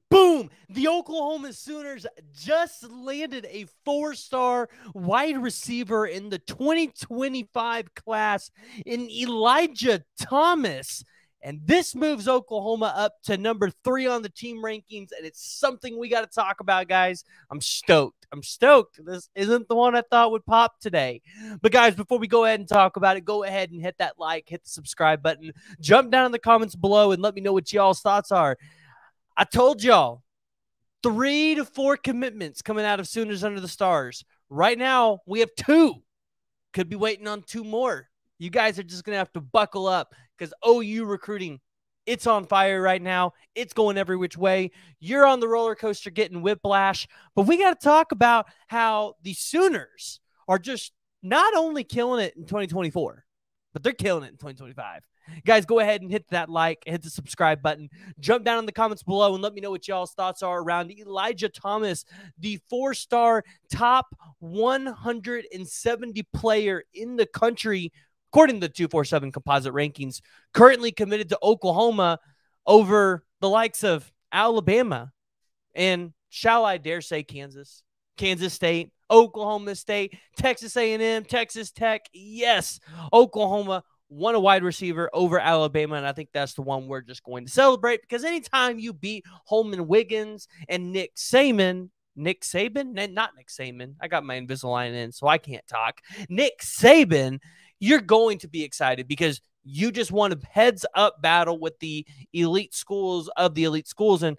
Boom! The Oklahoma Sooners just landed a 4-star wide receiver in the 2025 class in Elijah Thomas. And this moves Oklahoma up to number 3 on the team rankings, and it's something we got to talk about, guys. I'm stoked. I'm stoked. This isn't the one I thought would pop today. But, guys, before we go ahead and talk about it, go ahead and hit that like, hit the subscribe button, jump down in the comments below, and let me know what y'all's thoughts are. I told y'all 3 to 4 commitments coming out of Sooners Under the Stars. Right now, we have 2. Could be waiting on 2 more. You guys are just going to have to buckle up because OU recruiting, it's on fire right now. It's going every which way. You're on the roller coaster getting whiplash. But we got to talk about how the Sooners are just not only killing it in 2024, but they're killing it in 2025. Guys, go ahead and hit that like, hit the subscribe button, jump down in the comments below and let me know what y'all's thoughts are around Elijah Thomas, the 4-star top 170 player in the country, according to the 247 composite rankings, currently committed to Oklahoma over the likes of Alabama and, shall I dare say, Kansas State, Oklahoma State, Texas A&M, Texas Tech. Yes, Oklahoma won a wide receiver over Alabama, and I think that's the one we're just going to celebrate because anytime you beat Holman Wiggins and Nick Saban, I got my Invisalign in, so I can't talk. Nick Saban, you're going to be excited because you just won a heads-up battle with the elite schools of the elite schools, and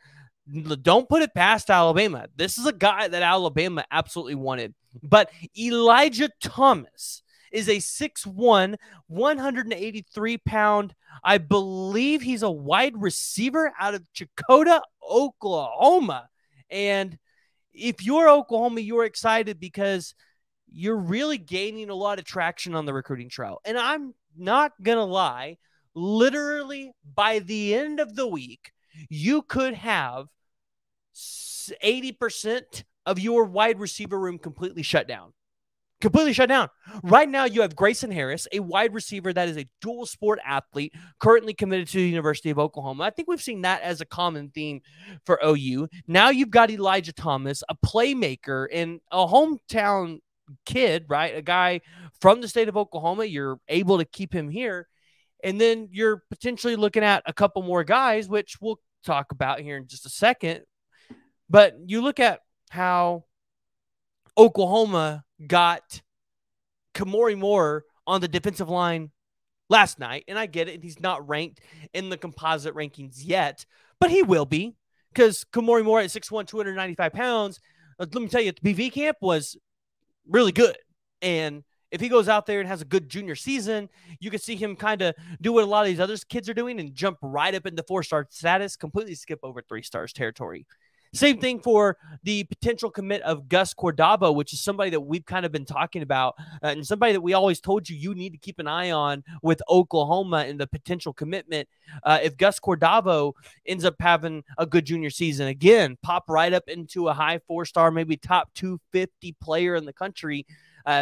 don't put it past Alabama. This is a guy that Alabama absolutely wanted. But Elijah Thomas is a 6'1", 183-pound, I believe he's a wide receiver out of Chakota, Oklahoma. And if you're Oklahoma, you're excited because you're really gaining a lot of traction on the recruiting trail. And I'm not going to lie, literally by the end of the week, you could have 80% of your wide receiver room completely shut down. Right now, you have Grayson Harris, a wide receiver that is a dual sport athlete, currently committed to the University of Oklahoma. I think we've seen that as a common theme for OU. Now you've got Elijah Thomas, a playmaker and a hometown kid, right? A guy from the state of Oklahoma. You're able to keep him here. And then you're potentially looking at a couple more guys, which we'll talk about here in just a second. But you look at how Oklahoma got Kamori Moore on the defensive line last night, and I get it. He's not ranked in the composite rankings yet, but he will be because Kamori Moore at 6'1", 295 pounds, let me tell you, the BV camp was really good. And if he goes out there and has a good junior season, you can see him kind of do what a lot of these other kids are doing and jump right up into 4-star status, completely skip over 3 stars territory. Same thing for the potential commit of Gus Cordavo, which is somebody that we've kind of been talking about and somebody that we always told you need to keep an eye on with Oklahoma in the potential commitment. If Gus Cordavo ends up having a good junior season, again, pop right up into a high 4-star, maybe top 250 player in the country,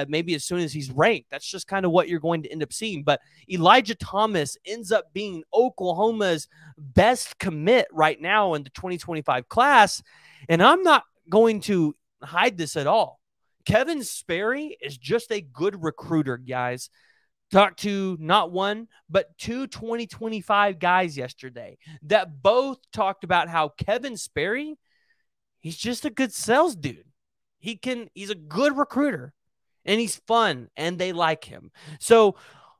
maybe as soon as he's ranked. That's just kind of what you're going to end up seeing. But Elijah Thomas ends up being Oklahoma's best commit right now in the 2025 class. And I'm not going to hide this at all. Kevin Sperry is just a good recruiter, guys. Talked to not one, but 2 2025 guys yesterday that both talked about how Kevin Sperry, he's just a good sales dude. He's a good recruiter. And he's fun, and they like him. So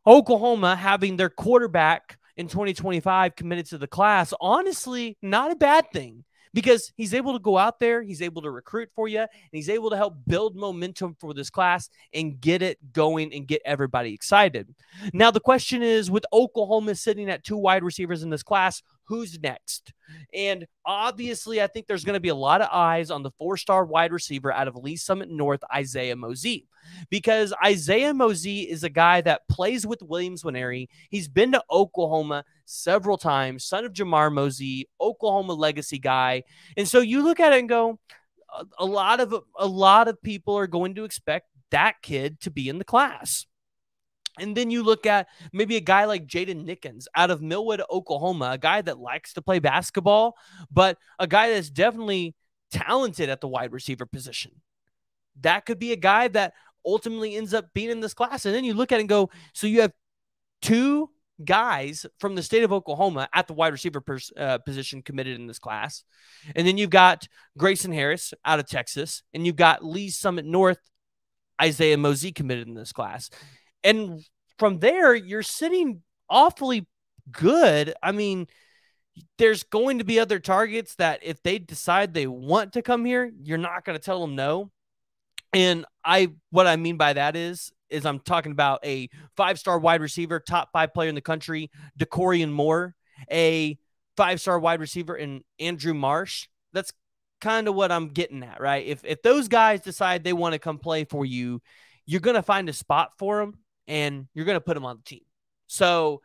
Oklahoma having their quarterback in 2025 committed to the class, honestly, not a bad thing because he's able to go out there, he's able to recruit for you, and he's able to help build momentum for this class and get it going and get everybody excited. Now, the question is, with Oklahoma sitting at 2 wide receivers in this class, who's next? And obviously, I think there's going to be a lot of eyes on the 4-star wide receiver out of Lee Summit North, Isaiah Mosey, because Isaiah Mosey is a guy that plays with Williams Nwaneri. He's been to Oklahoma several times, son of Jamar Mosey, Oklahoma legacy guy. And so you look at it and go, a lot of people are going to expect that kid to be in the class. And then you look at maybe a guy like Jaden Nickens out of Millwood, Oklahoma, a guy that likes to play basketball, but a guy that's definitely talented at the wide receiver position. That could be a guy that ultimately ends up being in this class. And then you look at it and go, so you have two guys from the state of Oklahoma at the wide receiver position committed in this class. And then you've got Grayson Harris out of Texas, and you've got Lee Summit North, Isaiah Mosey committed in this class. And from there, you're sitting awfully good. I mean, there's going to be other targets that if they decide they want to come here, you're not going to tell them no. And what I mean by that is I'm talking about a 5-star wide receiver, top 5 player in the country, DeCorian Moore, a 5-star wide receiver in Andrew Marsh. That's kind of what I'm getting at, right? If those guys decide they want to come play for you, you're going to find a spot for them and you're going to put them on the team. So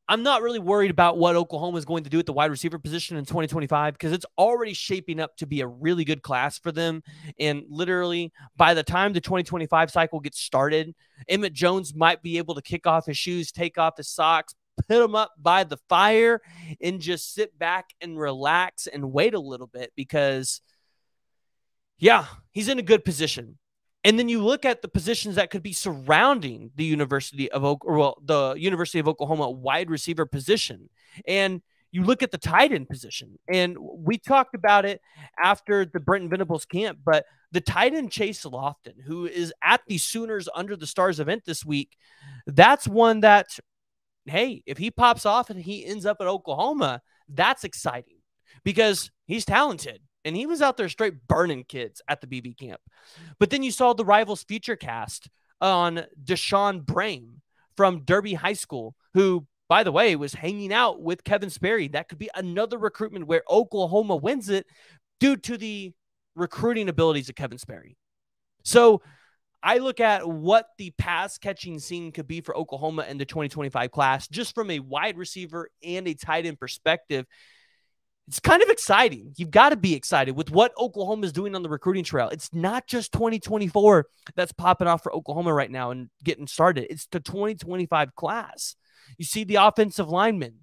I'm not really worried about what Oklahoma is going to do at the wide receiver position in 2025 because it's already shaping up to be a really good class for them. And literally, by the time the 2025 cycle gets started, Emmett Jones might be able to kick off his shoes, take off his socks, put them up by the fire, and just sit back and relax and wait a little bit because, yeah, he's in a good position. And then you look at the positions that could be surrounding the University of Oklahoma wide receiver position. And you look at the tight end position. And we talked about it after the Brenton Venables camp, but the tight end Chase Lofton, who is at the Sooners Under the Stars event this week, that's one that, hey, if he pops off and he ends up at Oklahoma, that's exciting because he's talented. And he was out there straight burning kids at the BB camp. But then you saw the Rivals feature cast on Deshaun Brame from Derby High School, who, by the way, was hanging out with Kevin Sperry. That could be another recruitment where Oklahoma wins it due to the recruiting abilities of Kevin Sperry. So I look at what the pass catching scene could be for Oklahoma in the 2025 class, just from a wide receiver and a tight end perspective. It's kind of exciting. You've got to be excited with what Oklahoma is doing on the recruiting trail. It's not just 2024 that's popping off for Oklahoma right now and getting started. It's the 2025 class. You see the offensive linemen.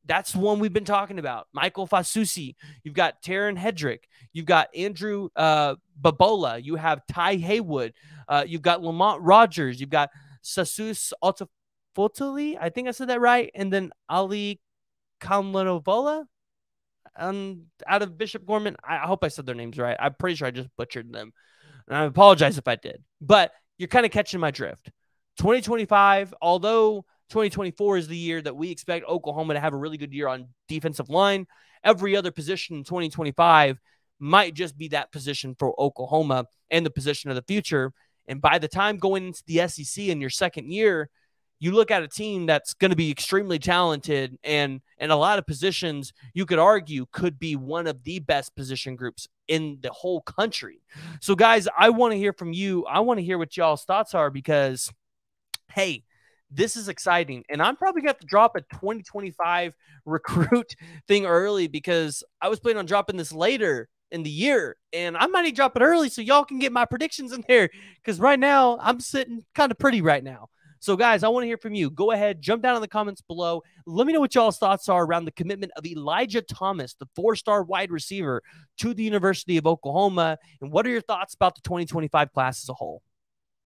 That's one we've been talking about. Michael Fasusi. You've got Taryn Hedrick. You've got Andrew Babola. You have Ty Haywood. You've got Lamont Rogers. You've got Sasus Altafotali. I think I said that right. And then Ali Kamlanovola. Out of Bishop Gorman. I hope I said their names right. I'm pretty sure I just butchered them. And I apologize if I did. But you're kind of catching my drift. 2025, although 2024 is the year that we expect Oklahoma to have a really good year on defensive line, every other position in 2025 might just be that position for Oklahoma and the position of the future. And by the time going into the SEC in your second year, you look at a team that's going to be extremely talented and a lot of positions you could argue could be one of the best position groups in the whole country. So guys, I want to hear from you. I want to hear what y'all's thoughts are because, hey, this is exciting. And I'm probably going to have to drop a 2025 recruit thing early because I was planning on dropping this later in the year. And I might need to drop it early so y'all can get my predictions in there because right now I'm sitting kind of pretty right now. So, guys, I want to hear from you. Go ahead, jump down in the comments below. Let me know what y'all's thoughts are around the commitment of Elijah Thomas, the 4-star wide receiver, to the University of Oklahoma. And what are your thoughts about the 2025 class as a whole?